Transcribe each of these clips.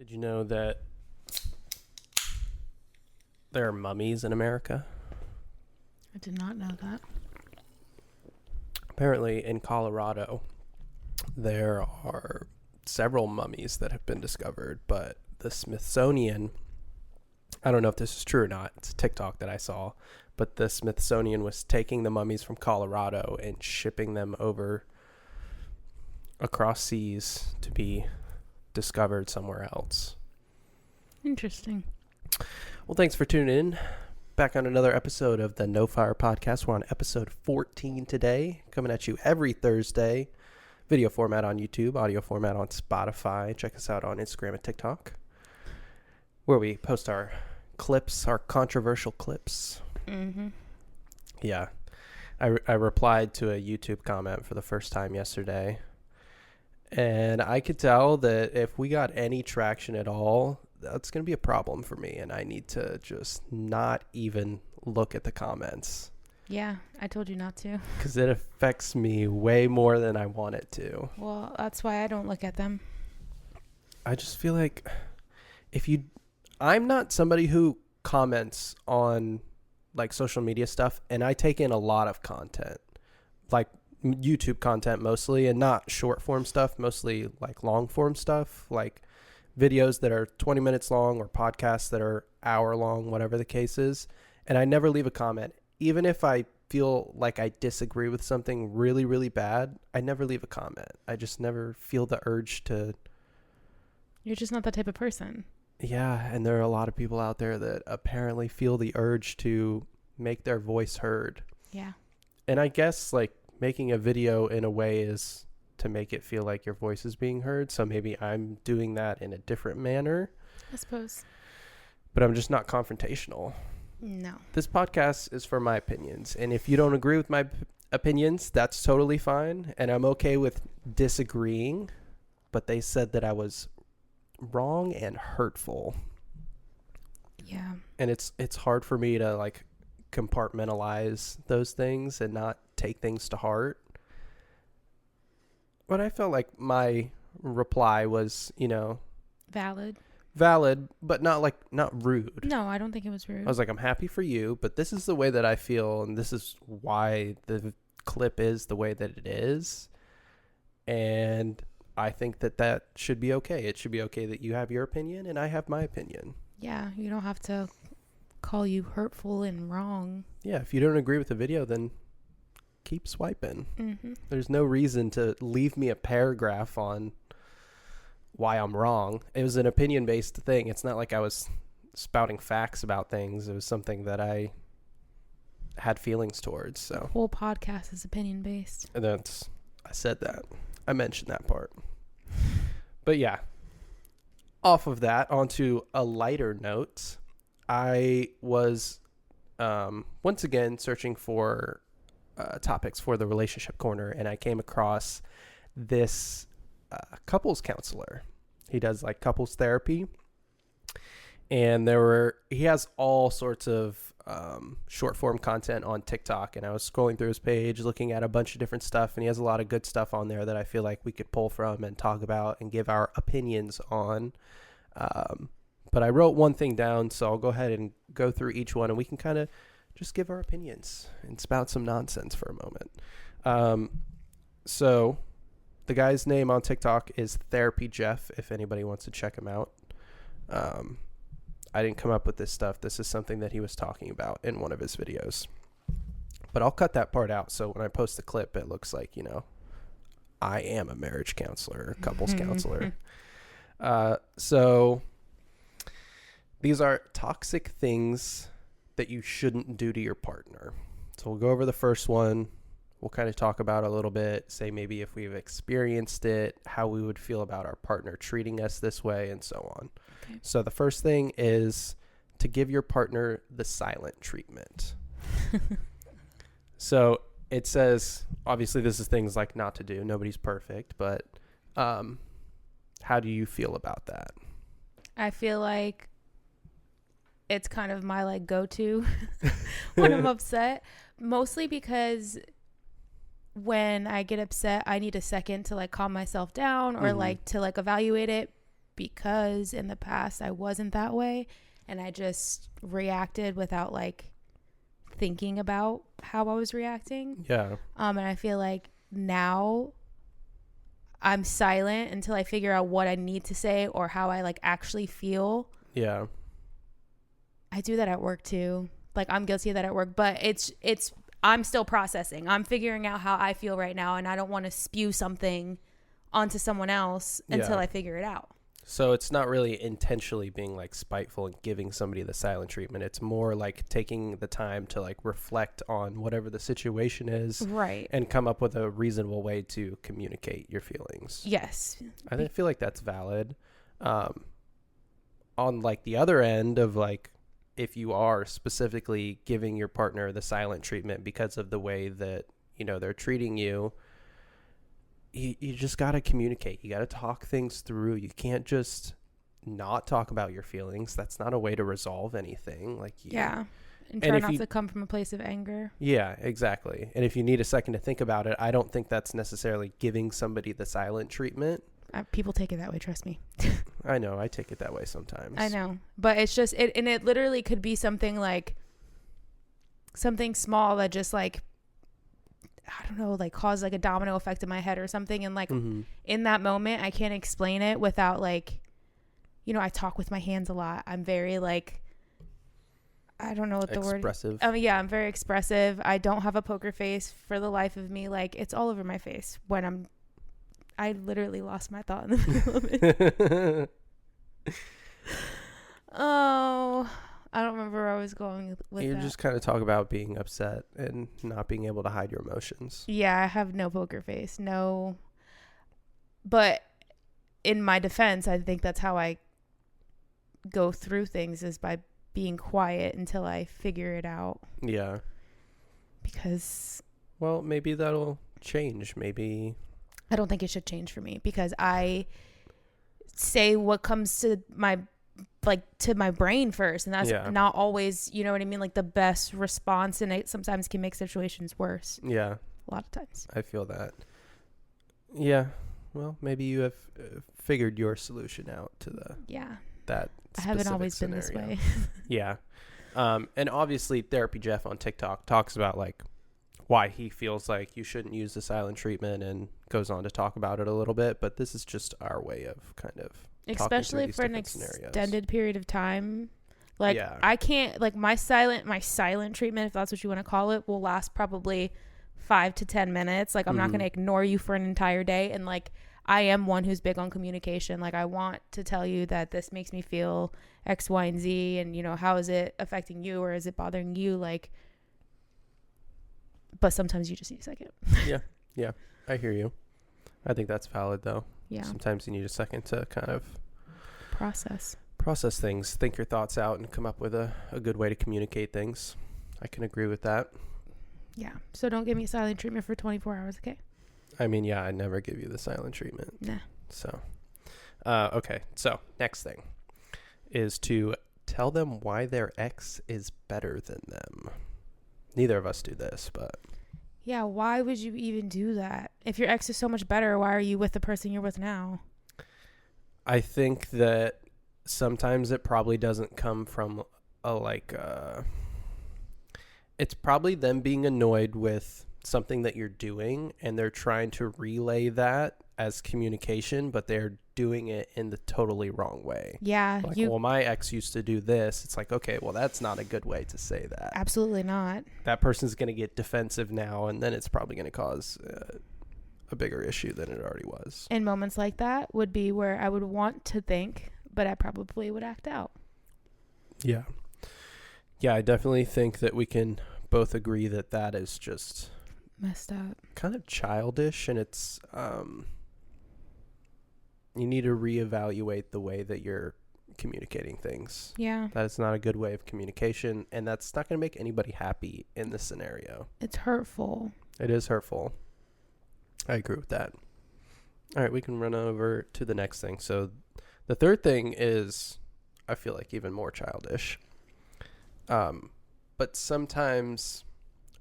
Did you know that there are mummies in America? I did not know that. Apparently, in Colorado, there are several mummies that have been discovered, but the Smithsonian, I don't know if this is true or not, it's a TikTok that I saw, but the Smithsonian was taking the mummies from Colorado and shipping them over across seas to be discovered somewhere else. Interesting. Well, thanks for tuning in. Back on another episode of the No Fire Podcast. We're on episode 14 today, coming at you every Thursday. Video format on YouTube, audio format on Spotify. Check us out on Instagram and TikTok, where we post our clips, our controversial clips. Mm-hmm. Yeah. I replied to a YouTube comment for the first time yesterday, and I could tell that if we got any traction at all, that's going to be a problem for me, and I need to just not even look at the comments. Yeah, I told you not to. Because it affects me way more than I want it to. Well, that's why I don't look at them. I just feel like I'm not somebody who comments on like social media stuff, and I take in a lot of content, like YouTube content mostly, and not short form stuff, mostly like long form stuff, like videos that are 20 minutes long or podcasts that are hour long, whatever the case is. And I never leave a comment. Even if I feel like I disagree with something really, really bad, I never leave a comment. I just never feel the urge to. You're just not that type of person. Yeah, and there are a lot of people out there that apparently feel the urge to make their voice heard. Yeah. And I guess like making a video in a way is to make it feel like your voice is being heard. So maybe I'm doing that in a different manner. I suppose. But I'm just not confrontational. No. This podcast is for my opinions. And if you don't agree with my opinions, that's totally fine. And I'm okay with disagreeing. But they said that I was wrong and hurtful. Yeah. And it's hard for me to like compartmentalize those things and not take things to heart. But I felt like my reply was, valid, but not rude. No, I don't think it was rude. I was like, I'm happy for you, but this is the way that I feel, and this is why the clip is the way that it is. And I think that should be okay. It should be okay that you have your opinion and I have my opinion. Yeah, you don't have to call you hurtful and wrong. Yeah, if you don't agree with the video, then keep swiping. Mm-hmm. There's no reason to leave me a paragraph on why I'm wrong. It was an opinion-based thing. It's not like I was spouting facts about things. It was something that I had feelings towards. So The whole podcast is opinion-based. and I said that. I mentioned that part. But yeah, off of that, onto a lighter note. I was once again searching for topics for the relationship corner, and I came across this couples counselor. He does like couples therapy, and he has all sorts of short form content on TikTok, and I was scrolling through his page looking at a bunch of different stuff, and he has a lot of good stuff on there that I feel like we could pull from and talk about and give our opinions on. But I wrote one thing down, so I'll go ahead and go through each one, and we can kind of just give our opinions and spout some nonsense for a moment. So the guy's name on TikTok is Therapy Jeff, if anybody wants to check him out. I didn't come up with this stuff. This is something that he was talking about in one of his videos. But I'll cut that part out, so when I post the clip, it looks like, I am a marriage counselor, a couples counselor. So these are toxic things that you shouldn't do to your partner. So we'll go over the first one. We'll kind of talk about it a little bit, say maybe if we've experienced it, how we would feel about our partner treating us this way, and so on. Okay. So the first thing is to give your partner the silent treatment. So it says, obviously this is things like not to do. Nobody's perfect, but how do you feel about that? I feel like it's kind of my like go-to when I'm upset, mostly because when I get upset, I need a second to like calm myself down or like to like evaluate it because in the past I wasn't that way and I just reacted without like thinking about how I was reacting. Yeah. And I feel like now I'm silent until I figure out what I need to say or how I like actually feel. Yeah. I do that at work too. Like I'm guilty of that at work, but it's I'm still processing. I'm figuring out how I feel right now, and I don't want to spew something onto someone else until I figure it out. So it's not really intentionally being like spiteful and giving somebody the silent treatment. It's more like taking the time to like reflect on whatever the situation is, right, and come up with a reasonable way to communicate your feelings. Yes. I feel like that's valid. On like the other end of like, if you are specifically giving your partner the silent treatment because of the way that, you know, they're treating you, you just got to communicate. You got to talk things through. You can't just not talk about your feelings. That's not a way to resolve anything. Like, yeah. And try not to come from a place of anger. Yeah, exactly. And if you need a second to think about it, I don't think that's necessarily giving somebody the silent treatment. People take it that way, trust me. I know. I take it that way sometimes. I know. But it's just, it literally could be something like, something small that just like, I don't know, like cause like a domino effect in my head or something. And like in that moment, I can't explain it without like, you know, I talk with my hands a lot. I'm very like, I don't know what the word. Expressive. Yeah, I'm very expressive. I don't have a poker face for the life of me. Like it's all over my face when I literally lost my thought in the middle of it. Oh, I don't remember where I was going with You that. just kind of talk about being upset and not being able to hide your emotions. Yeah, I have no poker face. No. But in my defense, I think that's how I go through things, is by being quiet until I figure it out. Yeah. Because, well, maybe that'll change. Maybe. I don't think it should change for me, because I say what comes to my brain first, and that's not always, you know what I mean, like the best response, and it sometimes can make situations worse. Yeah. A lot of times. I feel that. Yeah. Well, maybe you have figured your solution out to that I haven't always scenario. been this way. Yeah. And obviously Therapy Jeff on TikTok talks about like why he feels like you shouldn't use the silent treatment, and goes on to talk about it a little bit, but this is just our way of kind of especially for an extended period of time. Like I can't, like my silent treatment, if that's what you want to call it, will last probably 5 to 10 minutes. Like I'm not going to ignore you for an entire day. And like, I am one who's big on communication. Like I want to tell you that this makes me feel X, Y, and Z. And you know, how is it affecting you, or is it bothering you? Like, but sometimes you just need a second. Yeah. I hear you. I think that's valid though. Yeah. Sometimes you need a second to kind of process things, think your thoughts out, and come up with a good way to communicate things. I can agree with that. Yeah. So don't give me silent treatment for 24 hours, okay? I mean, yeah, I'd never give you the silent treatment. Nah. So, okay. So next thing is to tell them why their ex is better than them. Neither of us do this, but. Yeah, why would you even do that? If your ex is so much better, why are you with the person you're with now? I think that sometimes it probably doesn't come from it's probably them being annoyed with something that you're doing, and they're trying to relay that as communication, but they're doing it in the totally wrong way. Yeah. Like, well, my ex used to do this. It's like, okay, well, that's not a good way to say that. Absolutely not. That person's going to get defensive now, and then it's probably going to cause a bigger issue than it already was. And moments like that would be where I would want to think, but I probably would act out. Yeah. Yeah, I definitely think that we can both agree that that is just messed up, kind of childish, and it's you need to reevaluate the way that you're communicating things. Yeah. That is not a good way of communication, and that's not going to make anybody happy in this scenario. It's hurtful. It is hurtful. I agree with that. All right, we can run over to the next thing. So the third thing is, I feel like, even more childish. But sometimes,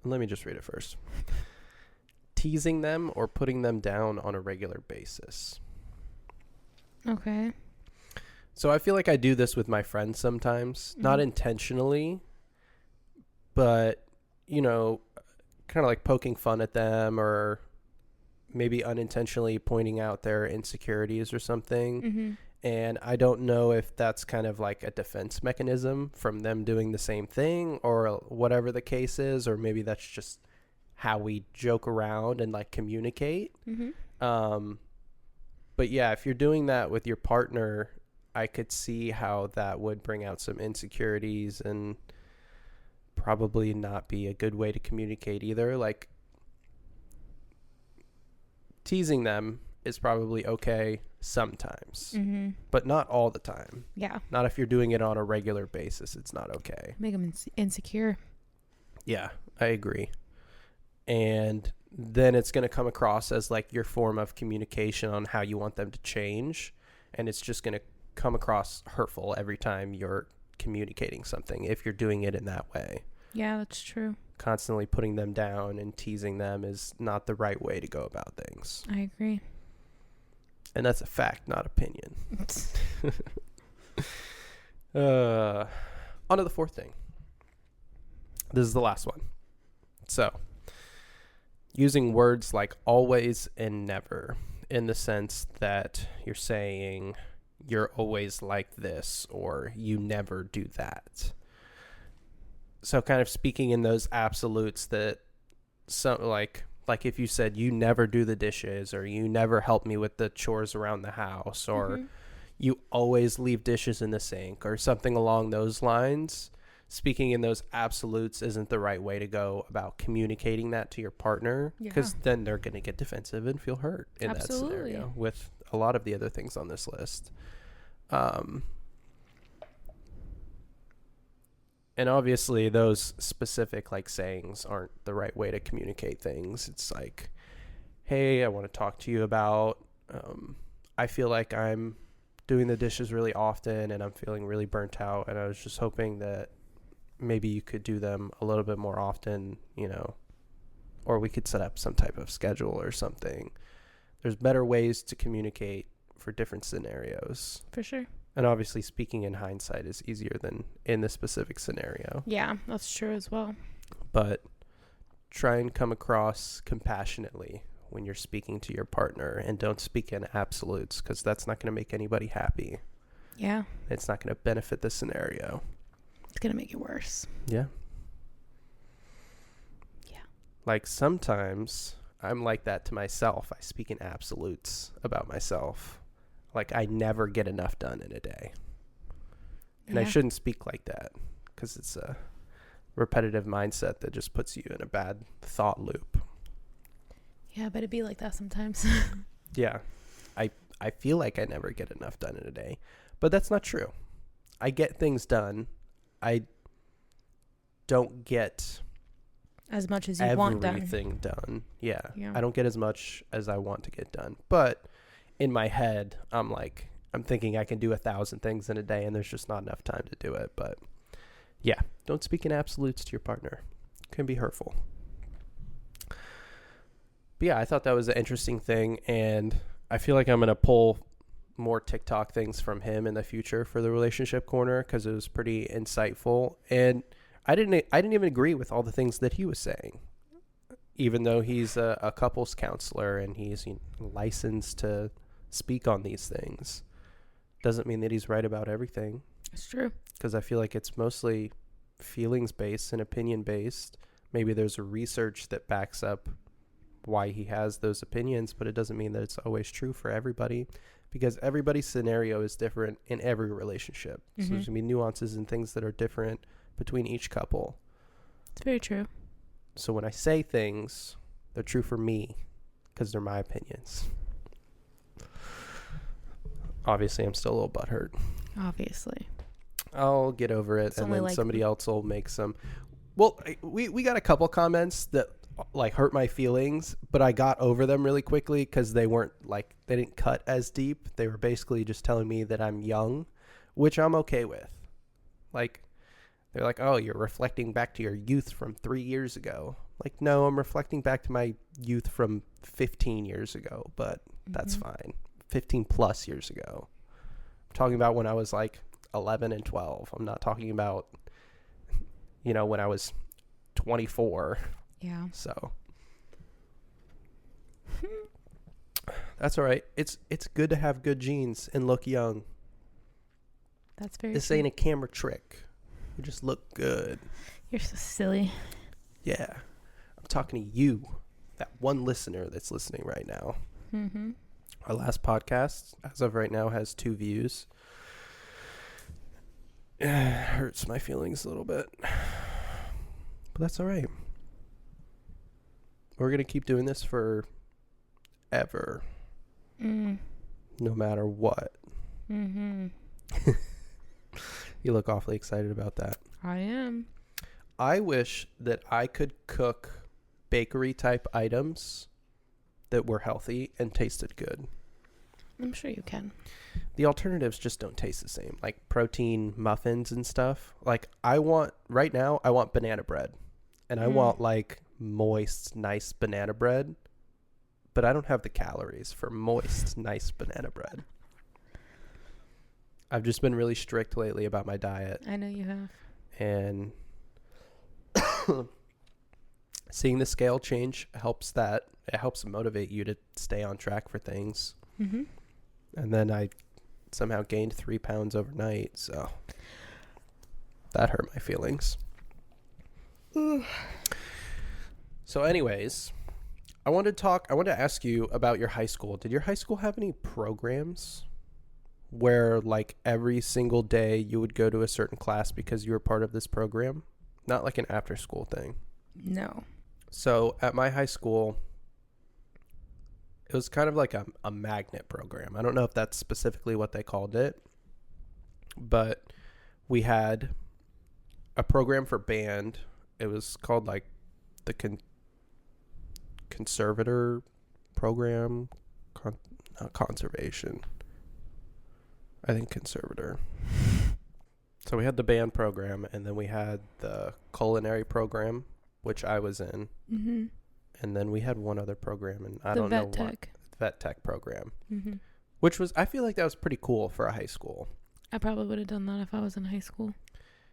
let me just read it first. Teasing them or putting them down on a regular basis. Okay. So I feel like I do this with my friends sometimes, not intentionally, but, you know, kind of like poking fun at them or maybe unintentionally pointing out their insecurities or something. And I don't know if that's kind of like a defense mechanism from them doing the same thing or whatever the case is, or maybe that's just how we joke around and like communicate. But yeah, if you're doing that with your partner, I could see how that would bring out some insecurities and probably not be a good way to communicate either. Like, teasing them is probably okay sometimes, but not all the time. Yeah. Not if you're doing it on a regular basis. It's not okay. Make them insecure. Yeah, I agree. And then it's going to come across as like your form of communication on how you want them to change. And it's just going to come across hurtful every time you're communicating something if you're doing it in that way. Yeah, that's true. Constantly putting them down and teasing them is not the right way to go about things. I agree. And that's a fact, not opinion. On to the fourth thing. This is the last one. So, using words like always and never in the sense that you're saying you're always like this or you never do that. So kind of speaking in those absolutes that some like if you said you never do the dishes or you never help me with the chores around the house or you always leave dishes in the sink or something along those lines, speaking in those absolutes isn't the right way to go about communicating that to your partner, because then they're going to get defensive and feel hurt in that scenario with a lot of the other things on this list. And obviously those specific like sayings aren't the right way to communicate things. It's like, hey, I want to talk to you about, I feel like I'm doing the dishes really often and I'm feeling really burnt out. And I was just hoping that maybe you could do them a little bit more often, you know, or we could set up some type of schedule or something. There's better ways to communicate for different scenarios. For sure. And obviously speaking in hindsight is easier than in the specific scenario. Yeah, that's true as well. But try and come across compassionately when you're speaking to your partner, and don't speak in absolutes, because that's not going to make anybody happy. Yeah. It's not going to benefit the scenario. It's going to make it worse. Yeah. Yeah. Like sometimes I'm like that to myself. I speak in absolutes about myself. Like I never get enough done in a day. And I shouldn't speak like that, because it's a repetitive mindset that just puts you in a bad thought loop. Yeah, but it'd be like that sometimes. Yeah. I feel like I never get enough done in a day, but that's not true. I get things done. I don't get as much as you want done. Everything done. Yeah. I don't get as much as I want to get done. But in my head, I'm thinking I can do 1,000 things in a day, and there's just not enough time to do it. But yeah, don't speak in absolutes to your partner. It can be hurtful. But yeah, I thought that was an interesting thing, and I feel like I'm going to pull more TikTok things from him in the future for the relationship corner, because it was pretty insightful. And I didn't even agree with all the things that he was saying, even though he's a couples counselor and he's licensed to speak on these things. Doesn't mean that he's right about everything. It's true. Because I feel like it's mostly feelings based and opinion based. Maybe there's a research that backs up why he has those opinions, but it doesn't mean that it's always true for everybody, because everybody's scenario is different in every relationship. So there's gonna be nuances and things that are different between each couple. It's very true. So when I say things, they're true for me because they're my opinions. Obviously, I'm still a little butthurt. Obviously. I'll get over it, and then somebody else will make some. Well, we got a couple comments that like hurt my feelings, but I got over them really quickly because they didn't cut as deep. They were basically just telling me that I'm young, which I'm okay with. Like, they're like, oh, you're reflecting back to your youth from 3 years ago. Like, no, I'm reflecting back to my youth from 15 years ago, but that's fine. 15 plus years ago. talking about when I was like 11 and 12. I'm not talking about, when I was 24. Yeah. So that's all right. It's good to have good genes and look young. That's very This true. ain't a camera trick. You just look good. You're so silly. Yeah. I'm talking to you, that one listener that's listening right now. Mm-hmm. Our last podcast, as of right now, has 2 views. It hurts my feelings a little bit. But that's all right. We're going to keep doing this for ever. No matter what. Mm-hmm. You look awfully excited about that. I am. I wish that I could cook bakery type items that were healthy and tasted good. I'm sure you can. The alternatives just don't taste the same, like protein muffins and stuff. Like I want banana bread, and I want like moist, nice banana bread, but I don't have the calories for moist, nice banana bread. I've just been really strict lately about my diet. I know you have. And seeing the scale change helps that. It helps motivate you to stay on track for things. Mm-hmm. And then I somehow gained 3 pounds overnight, so that hurt my feelings. So anyways, I wanted to ask you about your high school. Did your high school have any programs where like every single day you would go to a certain class because you were part of this program? Not like an after school thing. No. So at my high school, it was kind of like a magnet program. I don't know if that's specifically what they called it, but we had a program for band. It was called like the conservator program, not conservation. I think conservator. So we had the band program, and then we had the culinary program, which I was in. Mm-hmm. And then we had one other program, and I the don't vet know tech. what. Vet tech program. Mm-hmm. Which was, I feel like that was pretty cool for a high school. I probably would have done that if I was in high school.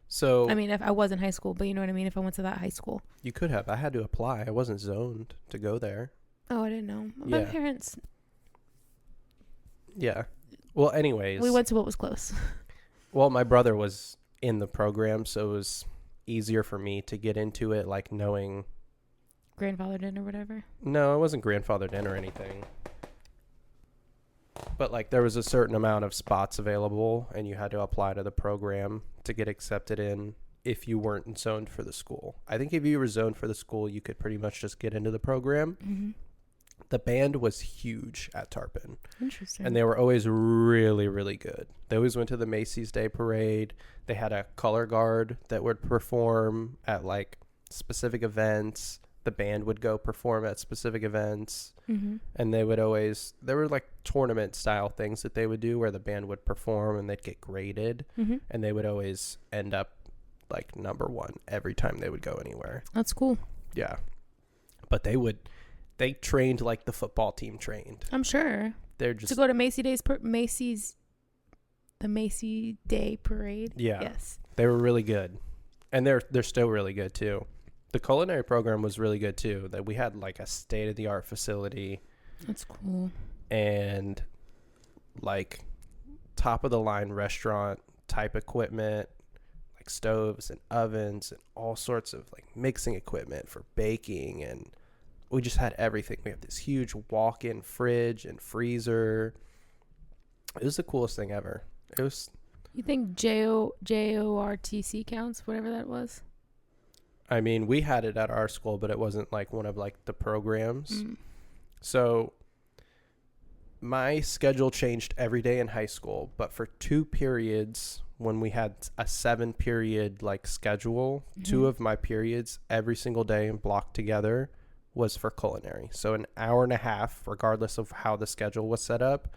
So I mean, if I was in high school, but you know what I mean? If I went to that high school. You could have. I had to apply. I wasn't zoned to go there. Oh, I didn't know. My Yeah. parents. Yeah. Well, anyways. We went to what was close. Well, my brother was in the program, so it was easier for me to get into it, like knowing. Grandfathered in or whatever. No, I wasn't grandfathered in or anything. But like there was a certain amount of spots available, and you had to apply to the program to get accepted in if you weren't zoned for the school. I think if you were zoned for the school, you could pretty much just get into the program. Mm-hmm. The band was huge at Tarpon. Interesting. And they were always really, really good. They always went to the Macy's Day Parade. They had a color guard that would perform at like specific events. The band would go perform at specific events. Mm-hmm. And there were like tournament style things that they would do where the band would perform and they'd get graded. Mm-hmm. And they would always end up like number 1 every time they would go anywhere. That's cool. Yeah. But they trained like the football team trained. I'm sure. They're just to go to the Macy Day Parade. Yeah. Yes. They were really good. And they're still really good too. The culinary program was really good too. That we had like a state-of-the-art facility. That's cool. And like top of the line restaurant type equipment, like stoves and ovens and all sorts of like mixing equipment for baking, and we just had everything. We have this huge walk-in fridge and freezer. It was the coolest thing ever. It was. You think JORTC counts, whatever that was? I mean, we had it at our school, but it wasn't like one of like the programs. So my schedule changed every day in high school, but for 2 periods, when we had a 7-period like schedule, 2 of my periods every single day and blocked together was for culinary. So an hour and a half, regardless of how the schedule was set up,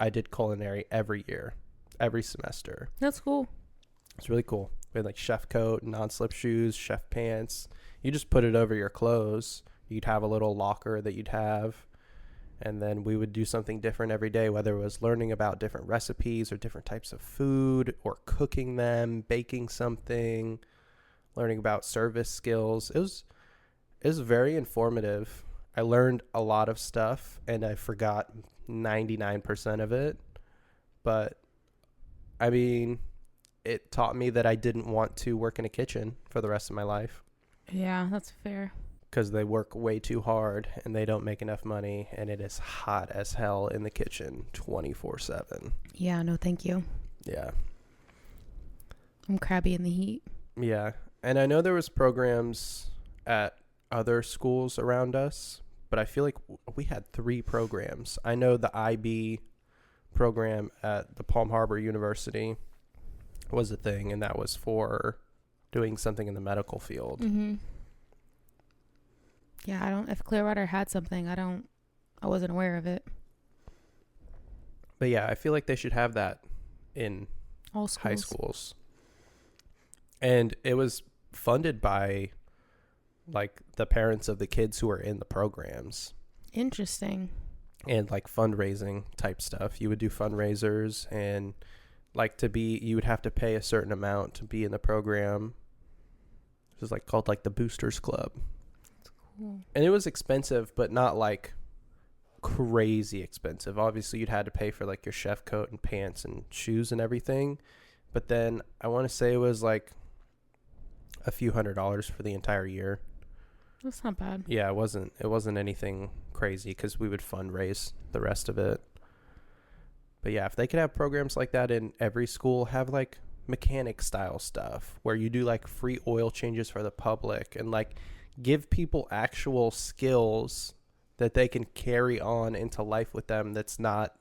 I did culinary every year, every semester. That's cool. It's really cool. We had like chef coat, non-slip shoes, chef pants. You just put it over your clothes. You'd have a little locker that you'd have. And then we would do something different every day, whether it was learning about different recipes or different types of food or cooking them, baking something, learning about service skills. It was very informative. I learned a lot of stuff and I forgot 99% of it. But I mean, it taught me that I didn't want to work in a kitchen for the rest of my life. Yeah, that's fair. Because they work way too hard and they don't make enough money, and it is hot as hell in the kitchen 24/7. Yeah, no thank you. Yeah. I'm crabby in the heat. Yeah. And I know there was programs at other schools around us, but I feel like we had 3 programs. I know the IB program at the Palm Harbor University was a thing, and that was for doing something in the medical field. Mm-hmm. Yeah, if Clearwater had something, I wasn't aware of it. But yeah, I feel like they should have that in all schools. High schools. And it was funded by like the parents of the kids who are in the programs. Interesting. And like fundraising type stuff. You would do fundraisers, and like you would have to pay a certain amount to be in the program. It was like called like the Boosters Club. Cool. And it was expensive, but not like crazy expensive. Obviously, you'd had to pay for like your chef coat and pants and shoes and everything. But then I want to say it was like a few $100s for the entire year. That's not bad. Yeah, it wasn't anything crazy because we would fundraise the rest of it. But yeah, if they could have programs like that in every school, have like mechanic style stuff where you do like free oil changes for the public and like give people actual skills that they can carry on into life with them. That's not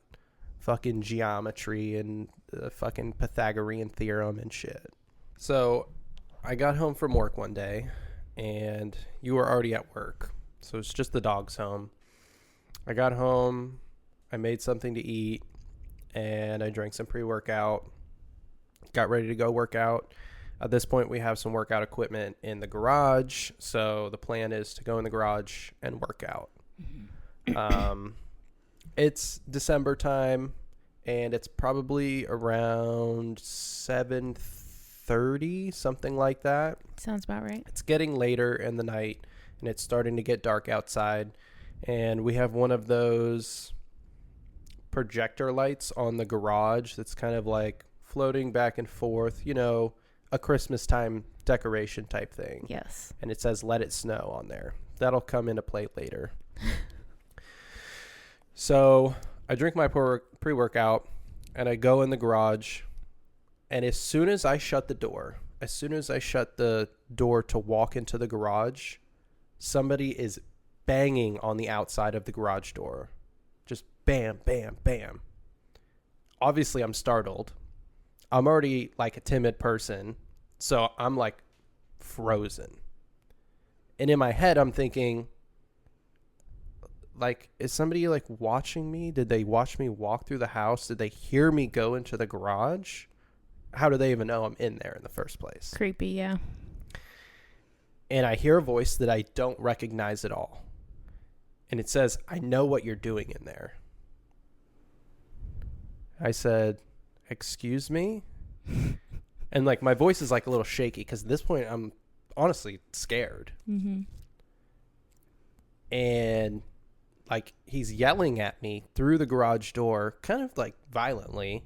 fucking geometry and the fucking Pythagorean theorem and shit. So I got home from work one day and you were already at work. So it's just the dogs home. I got home, I made something to eat, and I drank some pre-workout, got ready to go work out. At this point, we have some workout equipment in the garage, so the plan is to go in the garage and work out. It's December time, and it's probably around 7:30, something like that. Sounds about right. It's getting later in the night, and it's starting to get dark outside, and we have one of those projector lights on the garage that's kind of like floating back and forth, a Christmas time decoration type thing. Yes. And it says "Let It Snow" on there. That'll come into play later. So I drink my pre-workout and I go in the garage, and as soon as I shut the door to walk into the garage, somebody is banging on the outside of the garage door. Just bam, bam, bam. Obviously, I'm startled. I'm already like a timid person, so I'm like frozen. And in my head, I'm thinking, like, is somebody like watching me? Did they watch me walk through the house? Did they hear me go into the garage? How do they even know I'm in there in the first place? Creepy, yeah. And I hear a voice that I don't recognize at all. And it says, "I know what you're doing in there." I said, "Excuse me?" And like my voice is like a little shaky because at this point I'm honestly scared. Mm-hmm. And like he's yelling at me through the garage door, kind of like violently.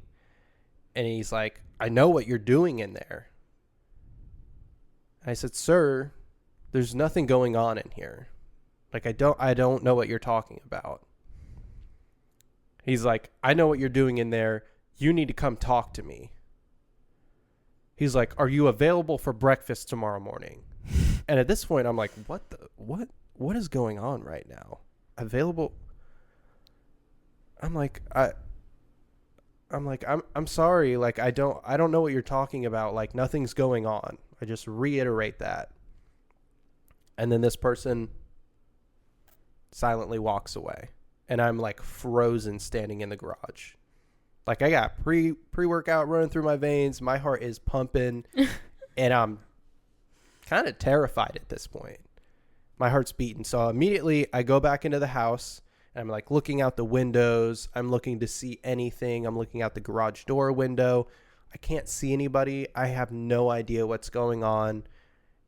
And he's like, "I know what you're doing in there." I said, "Sir, there's nothing going on in here. Like I don't know what you're talking about." He's like, "I know what you're doing in there. You need to come talk to me." He's like, "Are you available for breakfast tomorrow morning?" And at this point, I'm like, what is going on right now? Available? I'm sorry. Like, I don't know what you're talking about. Like, nothing's going on. I just reiterate that. And then this person silently walks away. And I'm like frozen standing in the garage. Like I got pre-workout running through my veins. My heart is pumping. And I'm kind of terrified at this point. My heart's beating. So immediately I go back into the house And I'm like looking out the windows. I'm looking to see anything. I'm looking out the garage door window. I can't see anybody. I have no idea what's going on.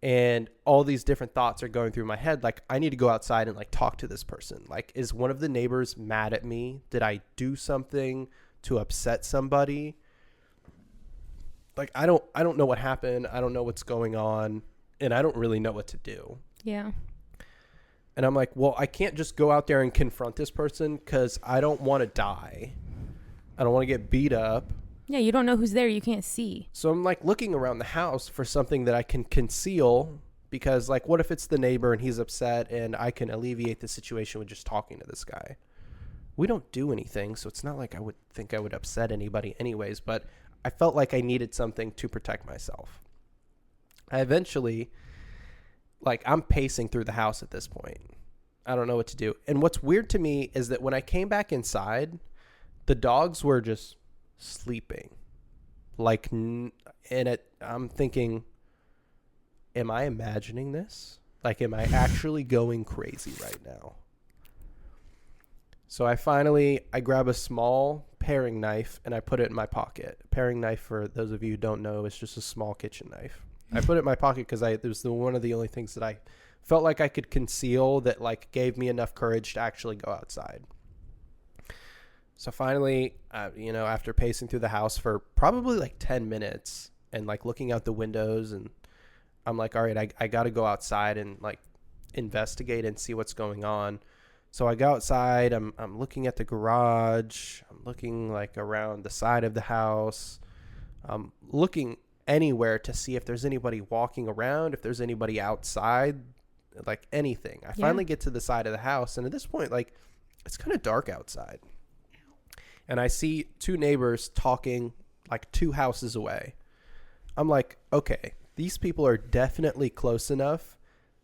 And all these different thoughts are going through my head. Like, I need to go outside and like talk to this person. Like, is one of the neighbors mad at me? Did I do something to upset somebody? Like, I don't know what happened. I don't know what's going on. And I don't really know what to do. Yeah. And I'm like, well, I can't just go out there and confront this person because I don't want to die. I don't want to get beat up. Yeah, you don't know who's there. You can't see. So I'm like looking around the house for something that I can conceal because, like, what if it's the neighbor and he's upset and I can alleviate the situation with just talking to this guy? We don't do anything, so it's not like I would think I would upset anybody anyways, but I felt like I needed something to protect myself. I eventually, like, I'm pacing through the house at this point. I don't know what to do. And what's weird to me is that when I came back inside, the dogs were just sleeping. Like, I'm thinking, am I imagining this? Like, am I actually going crazy right now? So I grab a small paring knife and I put it in my pocket. A paring knife, for those of you who don't know, is just a small kitchen knife. I put it in my pocket because it was one of the only things that I felt like I could conceal that like gave me enough courage to actually go outside. So finally, after pacing through the house for probably like 10 minutes and like looking out the windows, and I'm like, all right, I got to go outside and like investigate and see what's going on. So I go outside, I'm looking at the garage, I'm looking like around the side of the house, I'm looking anywhere to see if there's anybody walking around, if there's anybody outside, like anything. I finally get to the side of the house, and at this point, like, it's kind of dark outside. And I see two neighbors talking like 2 houses away. I'm like, okay, these people are definitely close enough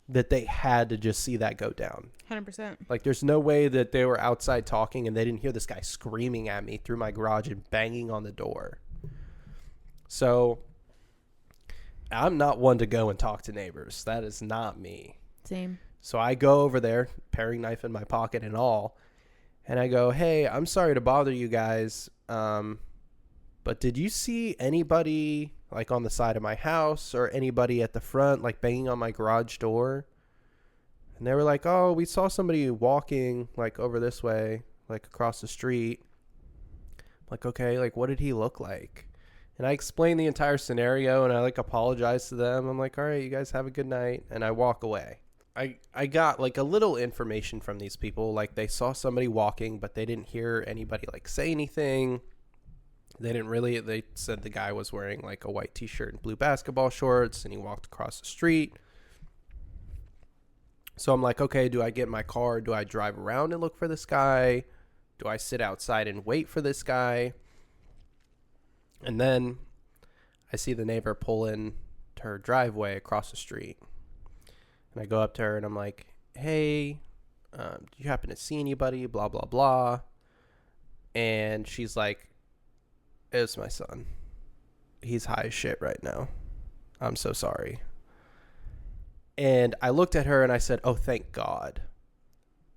that they had to just see that go down. 100%. Like, there's no way that they were outside talking and they didn't hear this guy screaming at me through my garage and banging on the door. So I'm not one to go and talk to neighbors. That is not me. Same. So I go over there, paring knife in my pocket and all, and I go, hey, I'm sorry to bother you guys, but did you see anybody like on the side of my house or anybody at the front like banging on my garage door? And they were like, oh, we saw somebody walking like over this way, like across the street. I'm like, okay, like what did he look like? And I explained the entire scenario and I like apologized to them. I'm like, all right, you guys have a good night. And I walk away. I got like a little information from these people. Like they saw somebody walking, but they didn't hear anybody like say anything. They said the guy was wearing like a white t-shirt and blue basketball shorts and he walked across the street. So I'm like, okay, do I get in my car? Do I drive around and look for this guy? Do I sit outside and wait for this guy? And then I see the neighbor pull in to her driveway across the street. And I go up to her and I'm like, hey, do you happen to see anybody? Blah, blah, blah. And she's like, it's my son. He's high as shit right now. I'm so sorry. And I looked at her and I said, oh, thank God.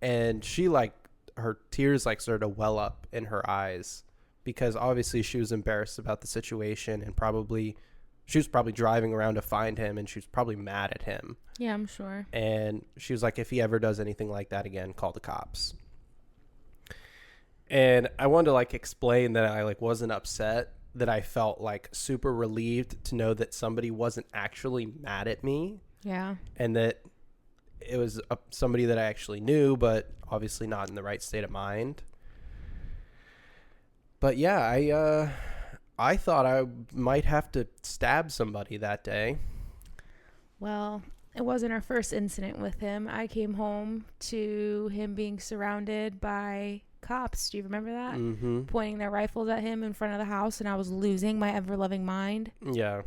And she like, her tears like started to well up in her eyes because obviously she was embarrassed about the situation and she was probably driving around to find him and she was probably mad at him. Yeah, I'm sure. And she was like, if he ever does anything like that again, call the cops. And I wanted to like explain that I like wasn't upset, that I felt like super relieved to know that somebody wasn't actually mad at me. Yeah. And that it was somebody that I actually knew, but obviously not in the right state of mind. But yeah, I thought I might have to stab somebody that day. Well, it wasn't our first incident with him. I came home to him being surrounded by cops. Do you remember that? Mm-hmm. Pointing their rifles at him in front of the house, and I was losing my ever-loving mind. Yeah.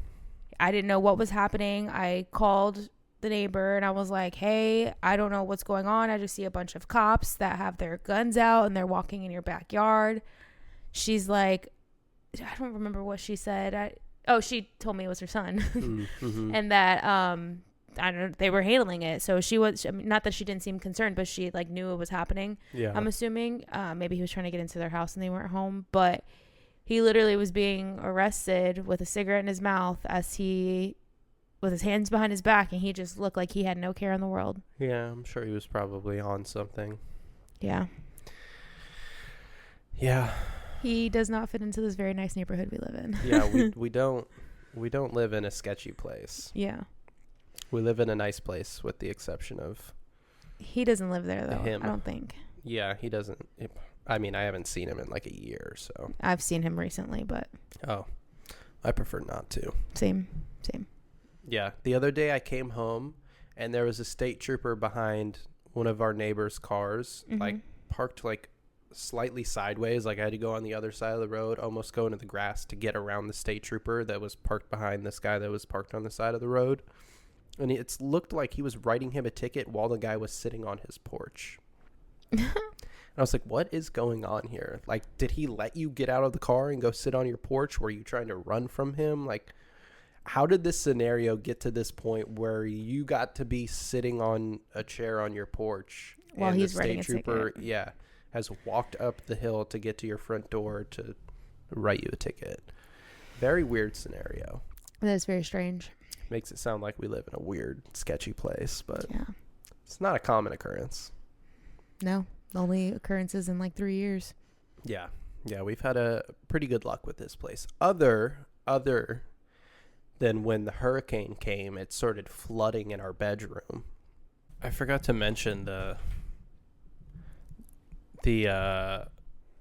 I didn't know what was happening. I called the neighbor and I was like, hey, I don't know what's going on. I just see a bunch of cops that have their guns out and they're walking in your backyard. She's like, I don't remember what she said. She told me it was her son. Mm-hmm. And that I don't know, they were handling it. So she was, I mean, not that she didn't seem concerned, but she like knew it was happening. Yeah. I'm assuming maybe he was trying to get into their house and they weren't home, but he literally was being arrested with a cigarette in his mouth with his hands behind his back, and he just looked like he had no care in the world. Yeah, I'm sure he was probably on something. Yeah. Yeah. He does not fit into this very nice neighborhood we live in. Yeah, we don't live in a sketchy place. Yeah. We live in a nice place, with the exception of... He doesn't live there, though, him. I don't think. Yeah, he doesn't. I mean, I haven't seen him in like a year, so... I've seen him recently, but... Oh. I prefer not to. Same. Yeah. The other day I came home, and there was a state trooper behind one of our neighbor's cars, like, parked, like, slightly sideways. Like, I had to go on the other side of the road, almost go into the grass to get around the state trooper that was parked behind this guy that was parked on the side of the road. And it looked like he was writing him a ticket while the guy was sitting on his porch. And I was like, what is going on here? Like, did he let you get out of the car and go sit on your porch? Were you trying to run from him? Like, how did this scenario get to this point where you got to be sitting on a chair on your porch while and he's the writing state trooper, ticket? yeah, has walked up the hill to get to your front door to write you a ticket? Very weird scenario. That is very strange. Makes it sound like we live in a weird, sketchy place, but yeah, it's not a common occurrence. No, only occurrences in like 3 years. Yeah, we've had a pretty good luck with this place. Other than when the hurricane came, it started flooding in our bedroom. I forgot to mention the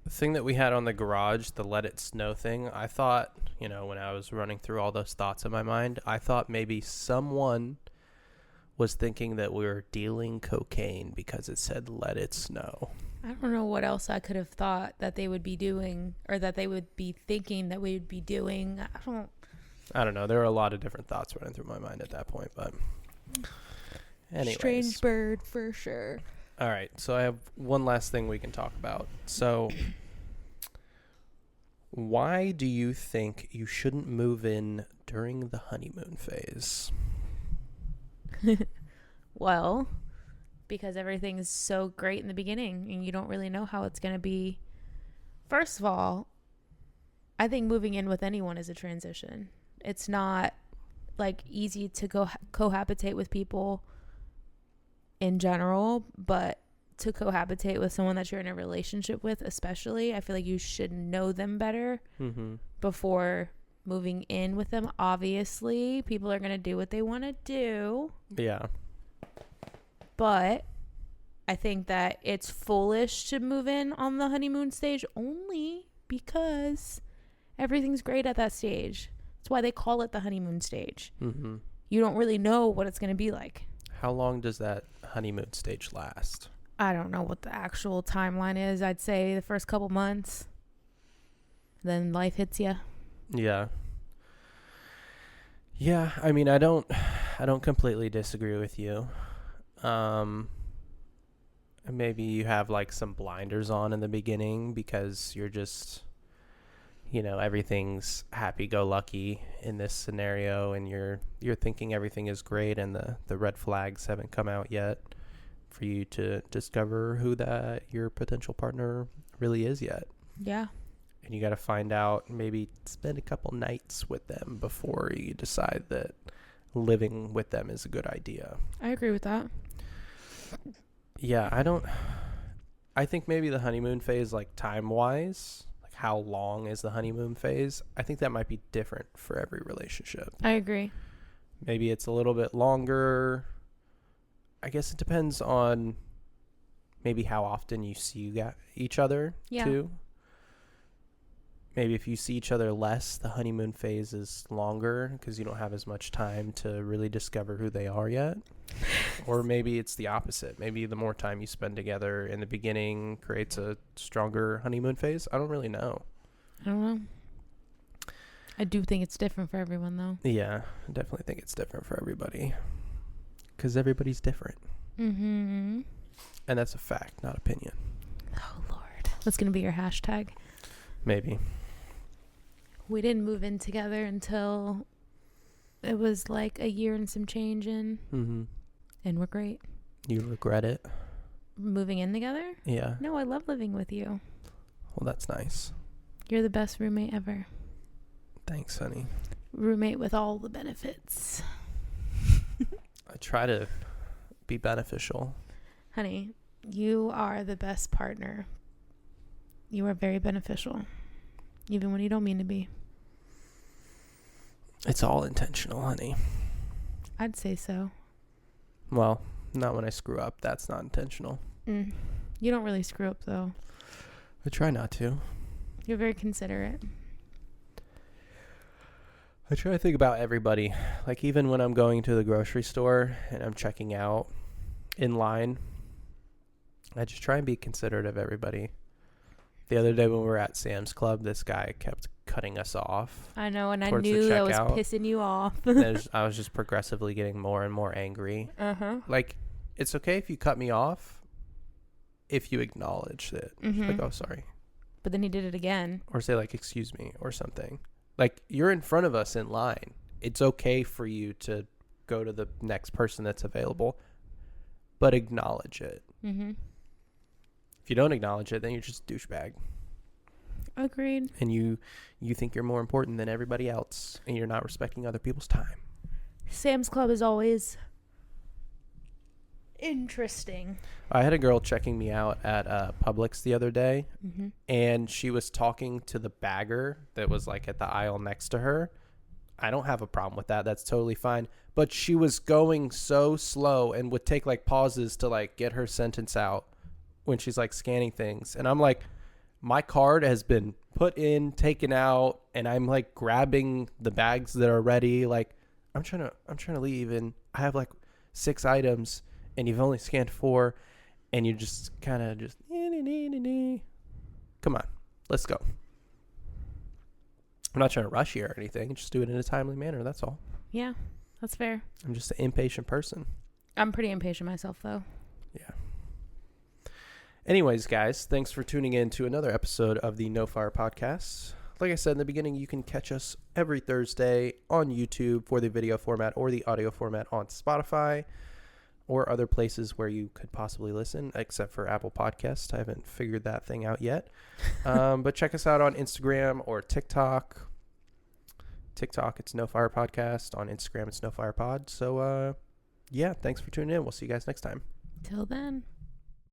thing that we had on the garage, the let it snow thing. I thought, when I was running through all those thoughts in my mind, I thought maybe someone was thinking that we were dealing cocaine because it said let it snow. I don't know what else I could have thought that they would be doing, or that they would be thinking that we would be doing. I don't know. There were a lot of different thoughts running through my mind at that point, but anyways. Strange bird for sure. All right, so I have one last thing we can talk about. So, why do you think you shouldn't move in during the honeymoon phase? Well, because everything is so great in the beginning and you don't really know how it's going to be. First of all, I think moving in with anyone is a transition. It's not like easy to go cohabitate with people in general, but to cohabitate with someone that you're in a relationship with, especially, I feel like you should know them better before moving in with them. Obviously, people are going to do what they want to do. Yeah. But I think that it's foolish to move in on the honeymoon stage only because everything's great at that stage. That's why they call it the honeymoon stage. Mm-hmm. You don't really know what it's going to be like. How long does that honeymoon stage last? I don't know what the actual timeline is. I'd say the first couple months. Then life hits you. Yeah. Yeah, I mean, I don't completely disagree with you. Maybe you have like some blinders on in the beginning because you're just, everything's happy-go-lucky in this scenario, and you're thinking everything is great, and the red flags haven't come out yet for you to discover who your potential partner really is yet. Yeah. And you got to find out, maybe spend a couple nights with them before you decide that living with them is a good idea. I agree with that. Yeah, I think maybe the honeymoon phase, like time-wise, like how long is the honeymoon phase? I think that might be different for every relationship. I agree. Maybe it's a little bit longer. I guess it depends on maybe how often you see each other, too. Maybe if you see each other less, the honeymoon phase is longer because you don't have as much time to really discover who they are yet. Or maybe it's the opposite. Maybe the more time you spend together in the beginning creates a stronger honeymoon phase. I don't really know. I don't know. I do think it's different for everyone, though. Yeah, I definitely think it's different for everybody. Because everybody's different. Mm-hmm. And that's a fact, not opinion. Oh, Lord. That's going to be your hashtag. Maybe. We didn't move in together until It was like a year and some change in. Mm-hmm. And we're great. You regret it? Moving in together? Yeah. No, I love living with you. Well, that's nice. You're the best roommate ever. Thanks, honey. Roommate with all the benefits. I try to be beneficial. Honey, you are the best partner. You are very beneficial. Even when you don't mean to be. It's all intentional, honey. I'd say so. Well, not when I screw up. That's not intentional. You don't really screw up, though. I try not to. You're very considerate. I try to think about everybody. Like, even when I'm going to the grocery store and I'm checking out in line, I just try and be considerate of everybody. The other day when we were at Sam's Club, this guy kept cutting us off. I know, and I knew that was pissing you off. I was just progressively getting more and more angry. Uh-huh. Like, it's okay if you cut me off if you acknowledge it. Mm-hmm. Like, oh, sorry. But then he did it again. Or say, like, excuse me or something. Like, you're in front of us in line. It's okay for you to go to the next person that's available, but acknowledge it. Mm-hmm. If you don't acknowledge it, then you're just a douchebag. Agreed. And you think you're more important than everybody else, and you're not respecting other people's time. Sam's Club is always interesting. I had a girl checking me out at Publix the other day, mm-hmm. and she was talking to the bagger that was like at the aisle next to her. I don't have a problem with that. That's totally fine. But she was going so slow and would take like pauses to like get her sentence out when she's like scanning things. And I'm like, my card has been put in, taken out, and I'm like grabbing the bags that are ready. Like, I'm trying to leave, and I have like 6 items, and you've only scanned 4, and you just kind of just, come on, let's go. I'm not trying to rush you or anything. Just do it in a timely manner. That's all. Yeah, that's fair. I'm just an impatient person. I'm pretty impatient myself, though. Yeah. Anyways, guys, thanks for tuning in to another episode of the No Fire Podcast. Like I said in the beginning, you can catch us every Thursday on YouTube for the video format or the audio format on Spotify or other places where you could possibly listen, except for Apple Podcasts. I haven't figured that thing out yet. But check us out on Instagram or TikTok. TikTok, it's No Fire Podcast. On Instagram, it's No Fire Pod. So, yeah, thanks for tuning in. We'll see you guys next time. Till then.